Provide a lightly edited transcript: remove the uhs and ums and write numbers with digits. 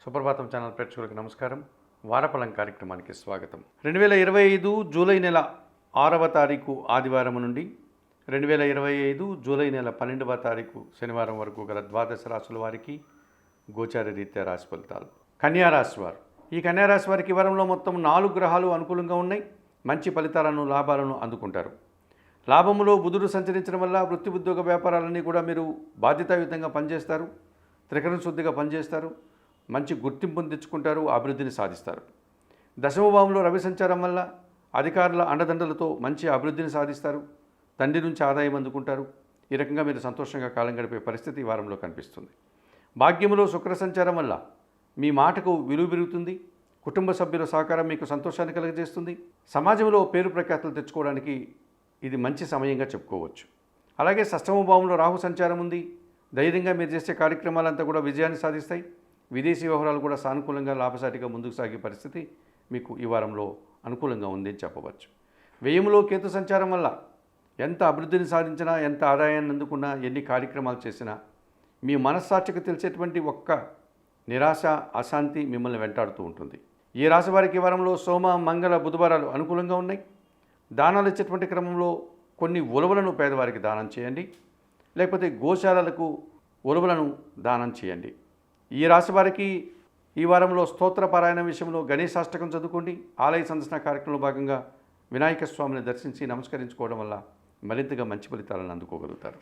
సుప్రభాతం channel ప్రేక్షకులకు నమస్కారం. వారఫలం కార్యక్రమానికి స్వాగతం. 2025 జూలై నెల 6వ తారీఖు ఆదివారం నుండి 2025 జూలై నెల 12వ తారీఖు శనివారం వరకు గల ద్వాదశ రాశుల వారికి గోచార రీత్యా రాశి ఫలితాలు. కన్యారాశి వారు, ఈ కన్యారాశి వారికి ఈ వారంలో మొత్తం 4 గ్రహాలు అనుకూలంగా ఉన్నాయి. మంచి ఫలితాలను, లాభాలను అందుకుంటారు. లాభములో బుధుడు సంచరించడం వల్ల వృత్తి, ఉద్యోగ, వ్యాపారాలన్నీ కూడా మీరు బాధ్యతాయుతంగా పనిచేస్తారు. త్రికరణ శుద్ధిగా పనిచేస్తారు. మంచి గుర్తింపును తెచ్చుకుంటారు. అభివృద్ధిని సాధిస్తారు. దశమ భావంలో రవి సంచారం వల్ల అధికారుల అండదండలతో మంచి అభివృద్ధిని సాధిస్తారు. తండ్రి నుంచి ఆదాయం అందుకుంటారు. ఈ రకంగా మీరు సంతోషంగా కాలం గడిపే పరిస్థితి ఈ వారంలో కనిపిస్తుంది. భాగ్యములో శుక్ర సంచారం వల్ల మీ మాటకు విలువ పెరుగుతుంది. కుటుంబ సభ్యుల సహకారం మీకు సంతోషాన్ని కలుగజేస్తుంది. సమాజంలో పేరు ప్రఖ్యాతులు తెచ్చుకోవడానికి ఇది మంచి సమయంగా చెప్పుకోవచ్చు. అలాగే షష్టమ భావంలో రాహు సంచారం ఉంది. ధైర్యంగా మీరు చేసే కార్యక్రమాలంతా కూడా విజయాన్ని సాధిస్తాయి. విదేశీ వ్యవహారాలు కూడా సానుకూలంగా, లాభసాటిగా ముందుకు సాగే పరిస్థితి మీకు ఈ వారంలో అనుకూలంగా ఉంది అని చెప్పవచ్చు. వ్యయములో కేతు సంచారం వల్ల ఎంత అభివృద్ధిని సాధించినా, ఎంత ఆదాయాన్ని అందుకున్నా, ఎన్ని కార్యక్రమాలు చేసినా మీ మనస్సాక్షికి తెలిసేటువంటి ఒక్క నిరాశ, అశాంతి మిమ్మల్ని వెంటాడుతూ ఉంటుంది. ఈ రాశి వారికి ఈ వారంలో సోమ, మంగళ, బుధవారాలు అనుకూలంగా ఉన్నాయి. దానాలు ఇచ్చేటువంటి క్రమంలో కొన్ని ఉలవలను పేదవారికి దానం చేయండి. లేకపోతే గోశాలలకు ఉలవలను దానం చేయండి. ఈ రాశి వారికి ఈ వారంలో స్తోత్ర పారాయణ విషయంలో గణేశాష్టకం చదువుకోండి. ఆలయ సందర్శన కార్యక్రమంలో భాగంగా వినాయక స్వామిని దర్శించి నమస్కరించుకోవడం వల్ల మరింతగా మంచి ఫలితాలను అందుకోగలుగుతారు.